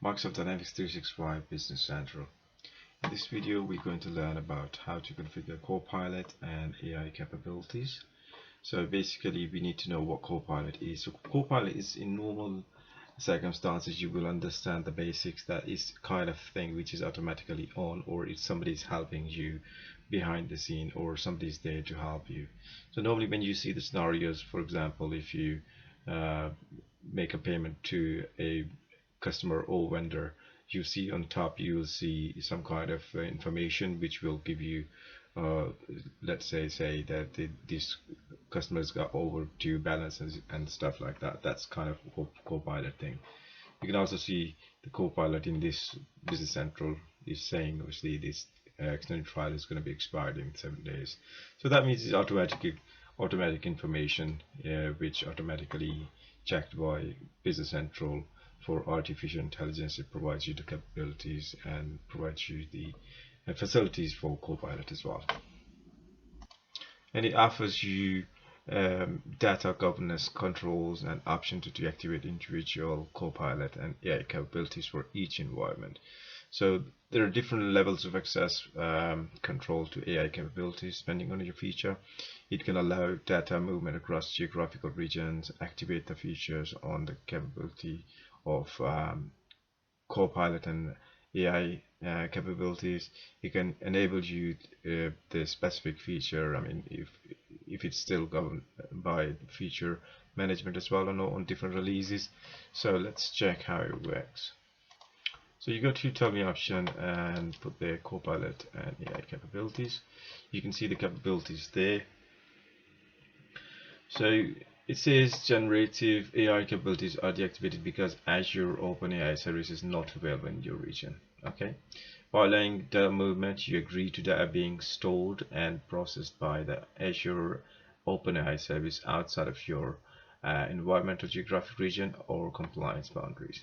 Microsoft Dynamics 365 Business Central. In this video, we're going to learn about how to configure Copilot and AI capabilities. So basically, we need to know what Copilot is. So Copilot is, in normal circumstances, you will understand the basics. That is kind of thing which is automatically on, or if somebody's helping you behind the scene, or somebody's there to help you. So normally when you see the scenarios, for example, if you make a payment to a customer or vendor, you see on top, you will see some kind of information which will give you let's say that these customers got overdue balances and stuff like that. That's kind of Copilot thing. You can also see the Copilot in this Business Central is saying obviously this extended trial is going to be expired in 7 days. So that means it's automatic information which automatically checked by Business Central for artificial intelligence. It provides you the capabilities and provides you the facilities for Copilot as well. And it offers you data governance controls and option to deactivate individual Copilot and AI capabilities for each environment. So there are different levels of access control to AI capabilities depending on your feature. It can allow data movement across geographical regions, activate the features on the capability of Copilot and AI capabilities. It can enable you the specific feature. I mean, if it's still governed by feature management as well, or not on different releases. So let's check how it works. So you go to Tell Me option and put the Copilot and AI capabilities. You can see the capabilities there. So it says generative AI capabilities are deactivated because Azure OpenAI service is not available in your region. Okay. By allowing data movement, you agree to data being stored and processed by the Azure OpenAI service outside of your environmental geographic region or compliance boundaries.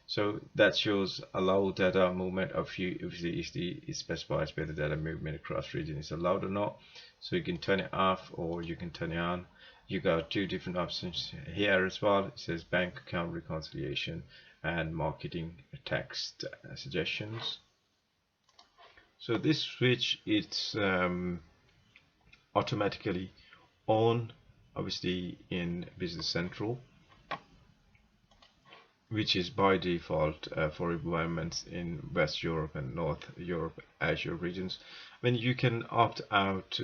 So that shows allow data movement of you if it specifies whether data movement across region is allowed or not. So you can turn it off or you can turn it on. You got two different options here as well. It says bank account reconciliation and marketing text suggestions. So this switch, it's automatically on, obviously in Business Central, which is by default for environments in West Europe and North Europe Azure regions. When you can opt out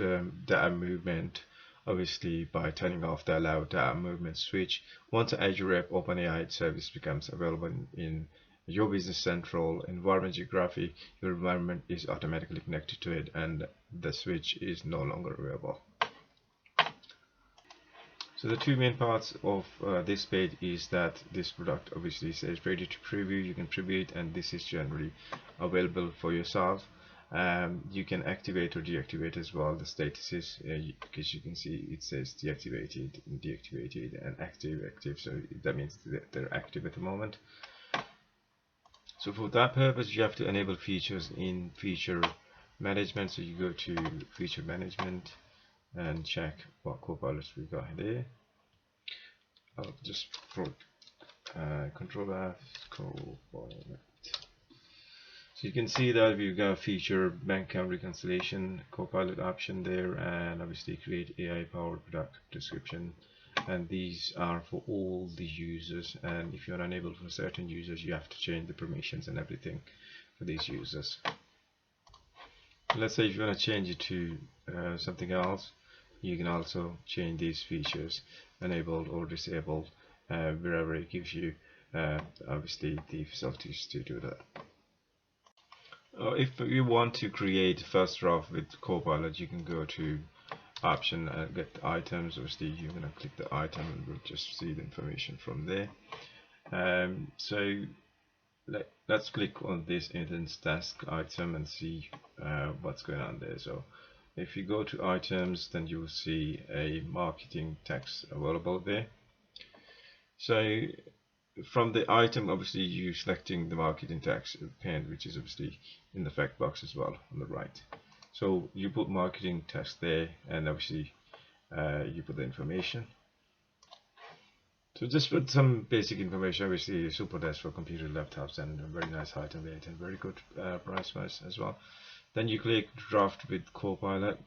data movement, obviously by turning off the allow data movement switch. Once Azure App OpenAI service becomes available in your Business Central environment geography, your environment is automatically connected to it and the switch is no longer available. So the two main parts of this page is that this product obviously says ready to preview. You can preview it and this is generally available for yourself. You can activate or deactivate as well the statuses because you can see it says deactivated, deactivated and active. So that means that they're active at the moment. So for that purpose you have to enable features in feature management. So you go to feature management and check what Copilots we got there. I'll just put Control F Copilot. So you can see that we've got feature bank account reconciliation Copilot option there, and obviously create AI powered product description. And these are for all the users. And if you're unable for certain users, you have to change the permissions and everything for these users. Let's say if you want to change it to something else, you can also change these features, enabled or disabled, wherever it gives you obviously the facilities to do that. If you want to create first draft with Copilot, you can go to option and get the items. Obviously you're going to click the item and we'll just see the information from there. So let's click on this instance task item and see what's going on there. So if you go to items, then you will see a marketing text available there. So from the item, obviously you're selecting the marketing text pinned, which is obviously in the fact box as well on the right. So you put marketing text there and obviously you put the information. So just with some basic information, obviously super desk for computer laptops and a very nice height and weight and very good price wise as well. Then you click draft with Copilot.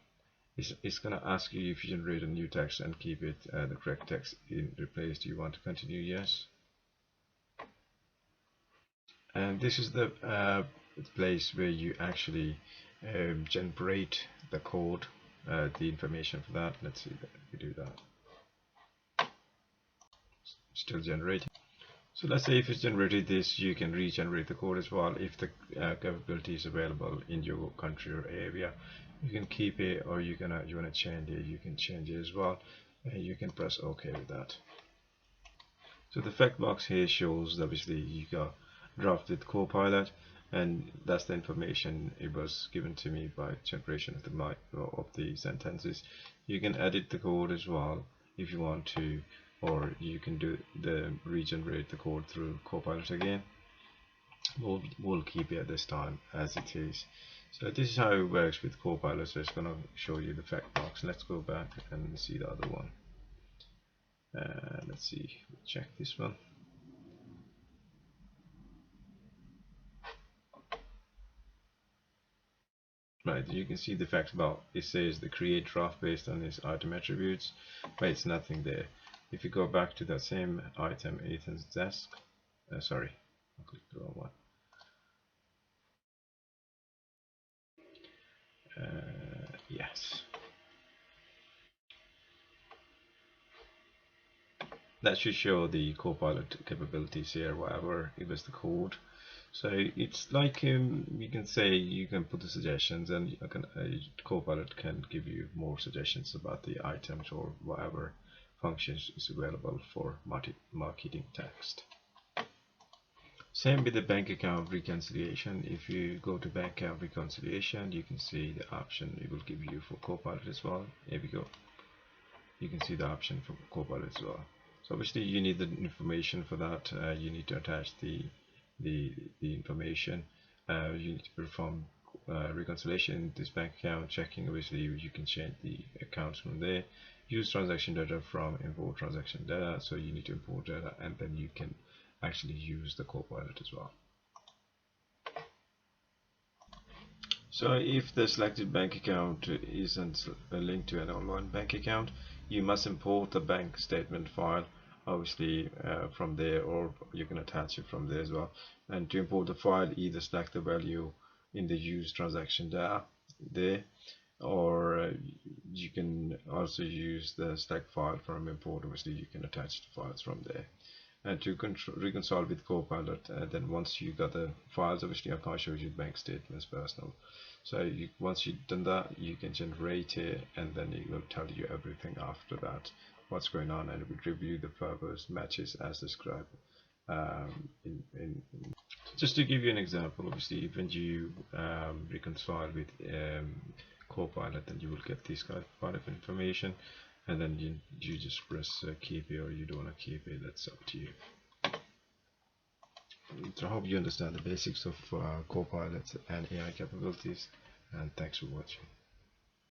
It's gonna ask you if you generate a new text and keep it the correct text in replace. Do you want to continue? Yes. And this is the place where you actually generate the code, the information for that. Let's see that we do that. Still generating. So let's say if it's generated this, you can regenerate the code as well if the capability is available in your country or area. You can keep it, or you wanna change it. You can change it as well, and you can press OK with that. So the fact box here shows obviously you got drafted Copilot, and that's the information it was given to me by generation of the sentences. You can edit the code as well if you want to, or you can do the regenerate the code through Copilot again. We'll keep it at this time as it is. So this is how it works with Copilot. So it's going to show you the fact box. Let's go back and see the other one. Let's see, check this one. Right, you can see the fact about it says the create draft based on this item attributes, but it's nothing there. If you go back to that same item, Ethan's desk, sorry, I clicked the wrong one. Yes. That should show the Copilot capabilities here, whatever it was the code. So it's like you can say you can put the suggestions, and Copilot can give you more suggestions about the items or whatever functions is available for marketing text. Same with the bank account reconciliation. If you go to bank account reconciliation, you can see the option it will give you for Copilot as well. Here we go. You can see the option for Copilot as well. So obviously you need the information for that. You need to attach the information. You need to perform reconciliation in this bank account checking. Obviously you can change the accounts from there. Use transaction data from import transaction data. So you need to import data, and then you can actually use the Copilot as well. So if the selected bank account isn't linked to an online bank account, you must import the bank statement file, obviously from there, or you can attach it from there as well. And to import the file, either select the value in the use transaction data there, or you can also use the select file from import. Obviously you can attach the files from there. And to reconcile with Copilot, then once you got the files, obviously I can't show you bank statements personal. So once you've done that, you can generate it, and then it will tell you everything after that, what's going on, and it will review the purpose matches as described. Just to give you an example, obviously when you reconcile with Copilot, then you will get this kind of information, and then you just press keep it, or you don't want to keep it. That's up to you. So I hope you understand the basics of Copilot and AI capabilities, and thanks for watching.